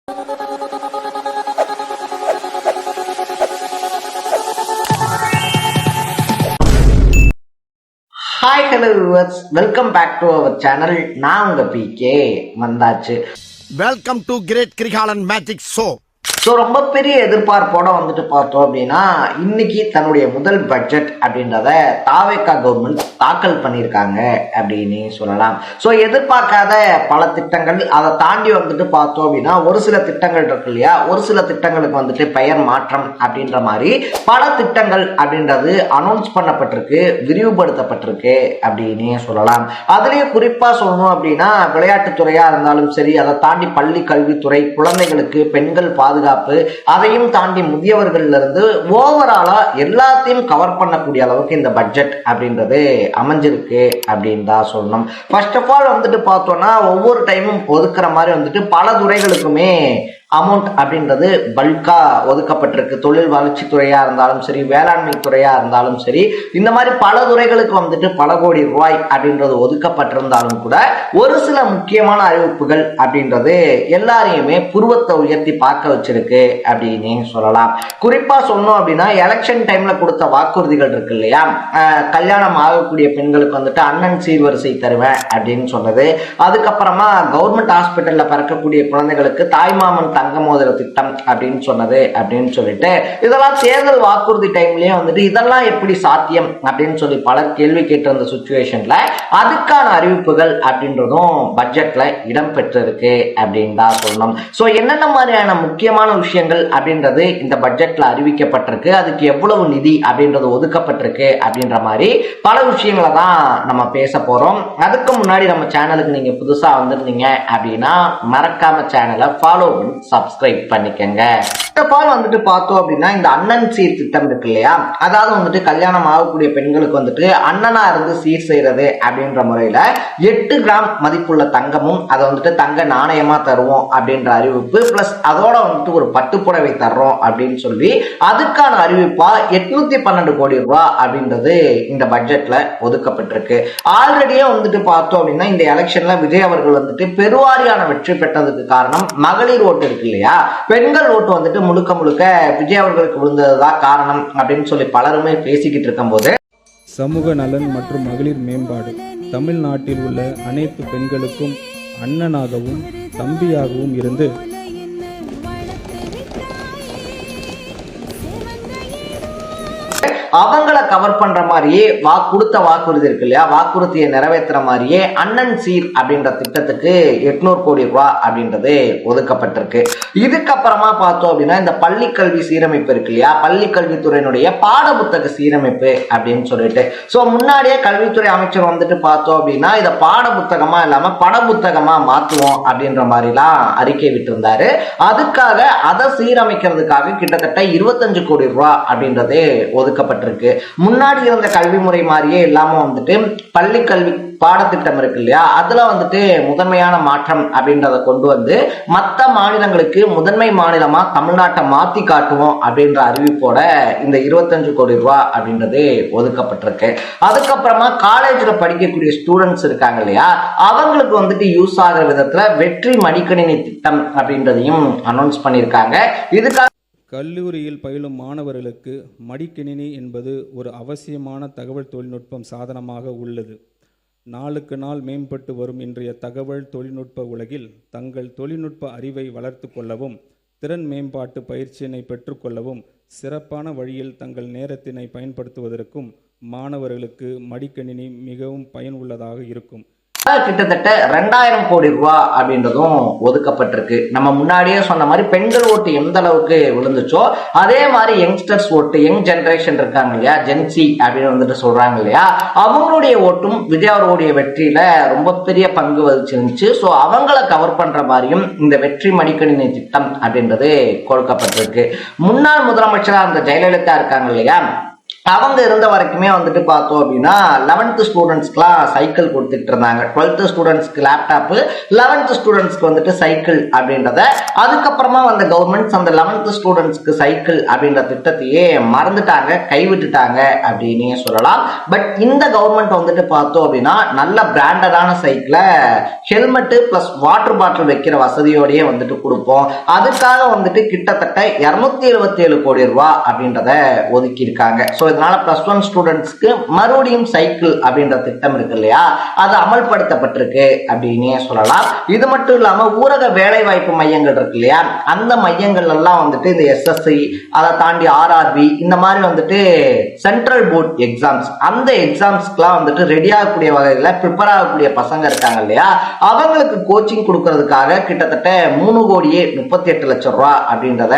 Hi hello viewers, welcome back to our channel. நான் உங்க PK வந்தாச்சு. Welcome to great Kirikalan magic show. ரொம்ப பெரிய எதிர்பார்ப்போட வந்துட்டு பார்த்தோம் அப்படின்னா, இன்னைக்கு தன்னுடைய முதல் பட்ஜெட் அப்படின்றத தாவேகா கவர்மெண்ட் தாக்கல் பண்ணியிருக்காங்க அப்படின்னு சொல்லலாம். எதிர்பார்க்காத பல திட்டங்கள், அதை தாண்டி வந்துட்டு பார்த்தோம் அப்படின்னா ஒரு சில திட்டங்கள் இருக்கு இல்லையா, ஒரு சில திட்டங்களுக்கு வந்துட்டு பெயர் மாற்றம் அப்படின்ற மாதிரி பல திட்டங்கள் அப்படின்றது அனௌன்ஸ் பண்ணப்பட்டிருக்கு, விரிவுபடுத்தப்பட்டிருக்கு அப்படின்னு சொல்லலாம். அதுலயே குறிப்பா சொல்லணும் அப்படின்னா விளையாட்டுத்துறையா இருந்தாலும் சரி, அதை தாண்டி பள்ளி கல்வித்துறை, குழந்தைகளுக்கு பெண்கள் பாதுகாப்பு, அதையும் தாண்டி முதியவர்கள்ல இருந்து ஓவராலா எல்லாத்தையும் கவர் பண்ணக்கூடிய அளவுக்கு இந்த பட்ஜெட் அப்படின்றது அமைஞ்சிருக்கு அப்படின்னு தான் சொல்லணும். ஃபர்ஸ்ட் ஆஃப் ஆல் வந்துட்டு பார்த்தோம்னா ஒவ்வொரு டைமும் ஒதுக்குற மாதிரி வந்துட்டு பல துறைகளுக்குமே அமௌண்ட் அப்படின்றது பல்கா ஒதுக்கப்பட்டிருக்கு. தொழில் வளர்ச்சி துறையா இருந்தாலும் சரி, வேளாண்மை துறையா இருந்தாலும் சரி, இந்த மாதிரி பல துறைகளுக்கு வந்துட்டு பல கோடி ரூபாய் அப்படின்றது ஒதுக்கப்பட்டிருந்தாலும் கூட ஒரு சில முக்கியமான அறிவிப்புகள் அப்படின்றது எல்லாரையுமே புருவத்தை உயர்த்தி பார்க்க வச்சிருக்கு அப்படின்னு சொல்லலாம். குறிப்பா சொன்னோம் அப்படின்னா எலெக்ஷன் டைம்ல கொடுத்த வாக்குறுதிகள் இருக்கு இல்லையா, கல்யாணம் ஆகக்கூடிய பெண்களுக்கு வந்துட்டு அண்ணன் சீர்வரிசை தருவேன் அப்படின்னு சொன்னது, அதுக்கப்புறமா கவர்மெண்ட் ஹாஸ்பிட்டல்ல பிறக்கக்கூடிய குழந்தைகளுக்கு தாய்மாமன் தங்க மோதிர திட்டம் அப்படின்னு சொன்னது அப்படின்னு சொல்லிட்டு இதெல்லாம் தேர்தல் வாக்குறுதி டைம்லயே வந்துட்டு இதெல்லாம் எப்படி சாத்தியம் அப்படின்னு சொல்லி பலர் கேள்வி கேட்டிருந்த சிச்சுவேஷன்ல அதுக்கான அறிவிப்புகள் அப்படின்றதும் பட்ஜெட்ல இடம்பெற்றிருக்கு அப்படின்னு தான் சொல்லணும். என்னென்ன மாதிரியான முக்கியமான விஷயங்கள் அப்படின்றது இந்த பட்ஜெட்ல அறிவிக்கப்பட்டிருக்கு, அதுக்கு எவ்வளவு நிதி அப்படின்றது ஒதுக்கப்பட்டிருக்கு அப்படின்ற மாதிரி பல விஷயங்களை தான் நம்ம பேச போறோம். அதுக்கு முன்னாடி நம்ம சேனலுக்கு நீங்க புதுசா வந்திருந்தீங்க அப்படின்னா மறக்காம சேனலை ஃபாலோ பண்ணி சப்ஸ்கிரைப் பண்ணிக்கங்க. வந்துட்டு பார்த்தோம் அப்படின்னா இந்த அண்ணன் சீர் திட்டம் இருக்கு இல்லையா, அதாவது வந்துட்டு கல்யாணம் ஆகக்கூடிய பெண்களுக்கு வந்துட்டு அண்ணனா இருந்து சீர் செய்யறது அப்படின்ற முறையில 8 கிராம் மதிப்புள்ள தங்கமும் அதை வந்துட்டு தங்க நாணயமா தருவோம் அப்படின்ற அறிவிப்பு, பிளஸ் அதோட வந்துட்டு ஒரு பட்டுப்புடவை தர்றோம் அப்படின்னு சொல்லி அதுக்கான அறிவிப்பா 812 கோடி ரூபாய் அப்படின்றது இந்த பட்ஜெட்ல ஒதுக்கப்பட்டிருக்கு. ஆல்ரெடியே வந்துட்டு பார்த்தோம் அப்படின்னா இந்த எலெக்ஷன்ல விஜய் அவர்கள் வந்துட்டு பெருவாரியான வெற்றி பெற்றதுக்கு காரணம் மகளிர் ஓட்டு இருக்கு இல்லையா, பெண்கள் ஓட்டு வந்துட்டு முழுக்க முழுக்க விஜய் அவர்களுக்கு விழுந்ததுதான் காரணம் அப்படின்னு சொல்லி பலருமே பேசிக்கிட்டு இருக்கும் போது, சமூக நலன் மற்றும் மகளிர் மேம்பாடு தமிழ்நாட்டில் உள்ள அனைத்து பெண்களுக்கும் அண்ணனாகவும் தம்பியாகவும் இருந்து அவங்கள கவர் பண்ற மாதிரியே கொடுத்த வாக்குறுதி இருக்கு இல்லையா, வாக்குறுதியை நிறைவேற்றுற மாதிரியே அண்ணன் சீர் அப்படின்ற திட்டத்துக்கு 800 கோடி ரூபாய் அப்படின்றது ஒதுக்கப்பட்டிருக்கு. இதுக்கப்புறமா பார்த்தோம் அப்படின்னா இந்த பள்ளி கல்வி சீரமைப்பு இருக்கு இல்லையா, பள்ளி கல்வித்துறையினுடைய பாட புத்தக சீரமைப்பு அப்படின்னு சொல்லிட்டு முன்னாடியே கல்வித்துறை அமைச்சர் வந்துட்டு பார்த்தோம் அப்படின்னா இதை பாட புத்தகமா இல்லாம பட புத்தகமா மாத்துவோம் அப்படின்ற மாதிரிலாம் அறிக்கை விட்டிருந்தாரு. அதுக்காக அதை சீரமைக்கிறதுக்காக கிட்டத்தட்ட 25 கோடி ரூபாய் அப்படின்றது ஒதுக்கப்பட்டிருக்கு. முன்னாடி இருந்த கல்வி முறை மாதிரியே இல்லாம வந்துட்டு பள்ளி கல்வி பாடத்திட்டம் இருக்கு இல்லையா, அதுல வந்துட்டு முதன்மையான மாற்றம் அப்படின்றத கொண்டு வந்து மற்ற மாநிலங்களுக்கு முதன்மை மாநிலமா தமிழ்நாட்டை மாத்தி காட்டுவோம் அப்படின்ற அறிவிப்போட இந்த 25 கோடி ரூபாய் அப்படின்றது ஒதுக்கப்பட்டிருக்கு. அதுக்கப்புறமா காலேஜ்ல படிக்கக்கூடிய ஸ்டூடெண்ட்ஸ் இருக்காங்க இல்லையா, அவங்களுக்கு வந்துட்டு யூஸ் ஆகிற விதத்துல வெற்றி மடிக்கணினி திட்டம் அப்படின்றதையும் அனௌன்ஸ் பண்ணியிருக்காங்க. இதுக்காக கல்லூரியில் பயிலும் மாணவர்களுக்கு மடிக்கணினி என்பது ஒரு அவசியமான தகவல் தொழில்நுட்பம் சாதனமாக உள்ளது. நாளுக்கு நாள் மேம்பட்டு வரும் இன்றைய தகவல் தொழில்நுட்ப உலகில் தங்கள் தொழில்நுட்ப அறிவை வளர்த்து கொள்ளவும், திறன் மேம்பாட்டு பயிற்சியினை பெற்றுக்கொள்ளவும், சிறப்பான வழியில் தங்கள் நேரத்தினை பயன்படுத்துவதற்கும் மாணவர்களுக்கு மடிக்கணினி மிகவும் பயனுள்ளதாக இருக்கும். கிட்டத்தட்ட 2000 கோடி ரூபாய் அப்படின்றதும் ஒதுக்கப்பட்டிருக்கு. நம்ம முன்னாடியே சொன்ன மாதிரி பெண்கள் ஓட்டு எந்த அளவுக்கு விழுந்துச்சோ அதே மாதிரி யங்ஸ்டர்ஸ் ஓட்டு, யங் ஜெனரேஷன் இருக்காங்க இல்லையா, ஜென்சி அப்படின்னு வந்துட்டு சொல்றாங்க இல்லையா, அவங்களுடைய ஓட்டும் விஜய் அவர்களுடைய வெற்றியில ரொம்ப பெரிய பங்கு வகிச்சிருந்துச்சு. அவங்கள கவர் பண்ற மாதிரியும் இந்த வெற்றி மடிக்கணினி திட்டம் அப்படின்றது கொடுக்கப்பட்டிருக்கு. முன்னாள் முதலமைச்சரா இருந்த ஜெயலலிதா இருக்காங்க இல்லையா, அவங்க இருந்த வரைக்குமே வந்துட்டு பார்த்தோம் அப்படின்னா 11th ஸ்டூடெண்ட்ஸ்க்குலாம் சைக்கிள் கொடுத்துட்டு இருந்தாங்க. 12th ஸ்டூடெண்ட்ஸ்க்கு லேப்டாப்பு, 11th ஸ்டூடெண்ட்ஸ்க்கு வந்துட்டு சைக்கிள் அப்படின்றத, அதுக்கப்புறமா வந்த கவர்மெண்ட்ஸ் அந்த 11th ஸ்டூடெண்ட்ஸ்க்கு சைக்கிள் அப்படின்ற திட்டத்தையே மறந்துட்டாங்க, கைவிட்டுட்டாங்க அப்படின்னே சொல்லலாம். பட் இந்த கவர்மெண்ட் வந்துட்டு பார்த்தோம் அப்படின்னா நல்ல பிராண்டடான சைக்கிளை ஹெல்மெட்டு பிளஸ் வாட்டர் பாட்டில் வைக்கிற வசதியோடய வந்துட்டு கொடுப்போம். அதுக்காக வந்துட்டு கிட்டத்தட்ட 277 கோடி ரூபாய் அப்படின்றத ஒதுக்கி இருக்காங்க. ஸோ இதனால +1 ஸ்டூடெண்ட்ஸ்க்கு மறுபடியும் சைக்கிள் அப்படின்ற திட்டம் இருக்கு இல்லையா, அது அமல்படுத்தப்பட்டிருக்கு அப்படின்னே சொல்லலாம். இது மட்டும் இல்லாம ஊரக வேலை வாய்ப்பு மையங்கள் இருக்கு இல்லையா, அந்த மையங்கள் எல்லாம் வந்துட்டு இந்த SSC, அதை தாண்டி RRB, இந்த மாதிரி வந்துட்டு சென்ட்ரல் போர்ட் எக்ஸாம்ஸ், அந்த எக்ஸாம்ஸ்க்குலாம் வந்துட்டு ரெடி ஆகக்கூடிய வகையில் ப்ரிப்பேர் ஆகக்கூடிய பசங்க இருக்காங்க இல்லையா, அவங்களுக்கு கோச்சிங் கொடுக்கறதுக்காக கிட்டத்தட்ட 3,38 லட்சம் ரூபாய் அப்படின்றத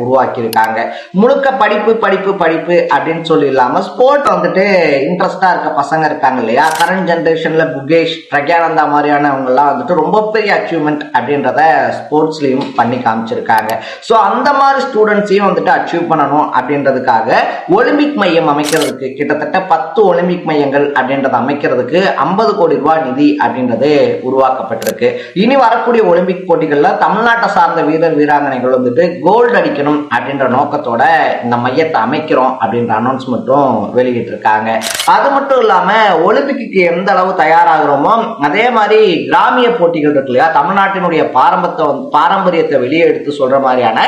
உருவாக்கி இருக்காங்க. முழுக்க படிப்பு படிப்பு படிப்பு அப்படின்னு சொல்லி இல்லாம ஸ்போர்ட் வந்துட்டு இன்ட்ரெஸ்டா இருக்க பசங்க இருக்காங்க இல்லையா, கரண்ட் ஜெனரேஷன்ல புகேஷ், பிரக்யானந்தா மாதிரியானவங்க எல்லாம் வந்துட்டு ரொம்ப பெரிய அச்சீவ்மெண்ட் அப்படின்றத ஸ்போர்ட்ஸ்லயும் பண்ணி காமிச்சிருக்காங்க. ஸோ அந்த மாதிரி ஸ்டூடெண்ட்ஸையும் வந்துட்டு அச்சீவ் பண்ணணும் அப்படின்றதுக்காக ஒலிம்பிக் மையம் அமைக்கிறதுக்கு கிட்டத்தட்ட 10 ஒலிம்பிக் மையங்கள் அப்படின்றத அமைக்கிறதுக்கு 50 கோடி ரூபாய் நிதி அப்படின்றது உருவாக்கப்பட்டிருக்கு. இனி வரக்கூடிய ஒலிம்பிக் போட்டிகள்ல தமிழ்நாட்டை சார்ந்த வீரர் வீராங்கனைகள் வந்துட்டு கோல்டு அடிக்கணும் அப்படின்ற நோக்கத்தோட இந்த மையத்தை அமைக்கிறோம் அப்படின்ற அனௌன்ஸ்மெண்ட்டும் வெளியிட்டு இருக்காங்க. அது மட்டும் இல்லாம ஒலிம்பிக்கு எந்த அளவு தயாராகிறோமோ அதே மாதிரி கிராமிய போட்டிகள் இருக்கு இல்லையா, தமிழ்நாட்டினுடைய பாரம்பரியத்தை வெளியே எடுத்து சொல்ற மாதிரியான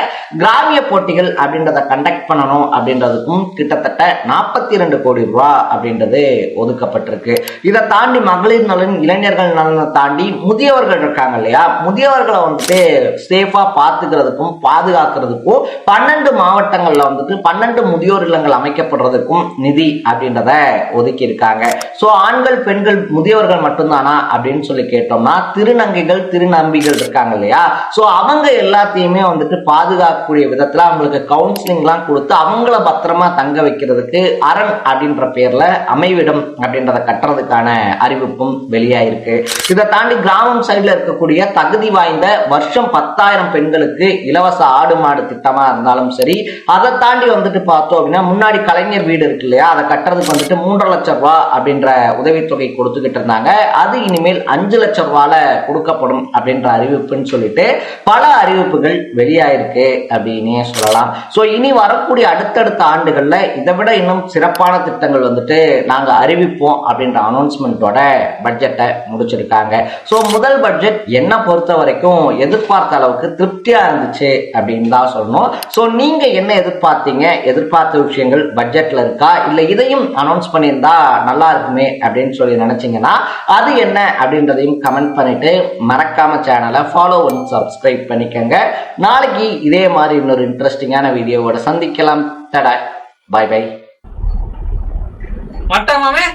கிராமிய போட்டிகள் அப்படின்றத கண்டக்ட் பண்ணணும் அப்படின்றதுக்கும் கிட்டத்தட்ட 42 கோடி ரூபாய் அப்படின்றது ஒதுக்கப்பட்டிருக்கு. இதை தாண்டி மகளிர் நலன், இளைஞர்கள் நலனை தாண்டி முதியவர்கள் இருக்காங்க இல்லையா, முதியவர்களை வந்துட்டு சேஃபா பாத்துக்கிறதுக்கும் பாதுகாக்கிறதுக்கும் 12 மாவட்டங்கள்ல வந்துட்டு 12 முதியோர் இல்லங்கள் அமைக்கப்படுறதுக்கும் நிதி அப்படின்றத ஒதுக்கி இருக்காங்க. சோ ஆண்கள் பெண்கள் முதியவர்கள் மட்டும்தானா அப்படின்னு சொல்லி கேட்டோம்னா திருநங்கைகள் திருநம்பிகள் இருக்காங்க இல்லையா, சோ அவங்க எல்லாத்தையுமே வந்துட்டு பாதுகாக்கக்கூடிய விதத்துல அவங்களுக்கு கவுன்சிலிங் எல்லாம் கொடுத்து அவங்கள பத்திரமா தங்க வைக்கிறதுக்கு அரண் அப்படின்ற பேர்ல அமைவிடம் அப்படின்றத கட்டுறதுக்கான அறிவிப்பும் வெளியாயிருக்கு. இதை தாண்டி கிராமம் சைட்ல இருக்கக்கூடிய தகுதி வாய்ந்த வருஷம் 10,000 பெண்களுக்கு இலவச ஆடு மாடு திட்டமா இருந்தாலும் சரி, அதை தாண்டி வந்துட்டு பார்த்தோம் அப்படின்னா முன்னாடி கலைஞர் வீடு இருக்கு இல்லையா, அதை கட்டுறதுக்கு வந்துட்டு 3.5 லட்சம் ரூபாய் அப்படின்ற உதவித்தொகை கொடுத்துக்கிட்டு இருந்தாங்க. அது இனிமேல் 5 லட்சம் ரூபாயில கொடுக்கப்படும் அப்படின்ற அறிவிப்புன்னு சொல்லிட்டு பல அறிவிப்புகள் வெளியாயிருக்கு அப்படின்னே சொல்லலாம். சோ இனி வரக்கூடிய அடுத்தடுத்த ஆண்டுகள்ல இதை விட இன்னும் சிறப்பான திட்டங்கள் வந்துட்டு நாங்க அறிவிப்போம் அப்படின்ற அனௌன்ஸ்மெண்டோட பட்ஜெட்டை முடிச்சிருக்காங்க. சோ முதல் பட்ஜெட் என்ன பொறுத்த வரைக்கும் எதிர்பார்த்த அளவுக்கு திருப்தியா இருந்துச்சு அப்படின்னு தான் சொல்லணும். சோ நீங்க என்ன எதிர்பார்த்தீங்க, எதிர்பார்த்த விஷயங்கள் பட்ஜெட்ல இருக்கா, இல்ல இதையும் அனௌன்ஸ் பண்ணியிருந்தா நல்லா இருக்குமே அப்படின்னு சொல்லி நினைச்சீங்கன்னா அது என்ன அப்படின்றதையும் கமெண்ட் பண்ணிட்டு மறக்காம சேனலை ஃபாலோ பண்ணி சப்ஸ்கிரைப் பண்ணிக்கங்க. நாளைக்கு இதே மாதிரி இன்னொரு இன்ட்ரெஸ்டிங்கான வீடியோவோட சந்திக்கலாம். தடா, பை பை. மட்டமாமே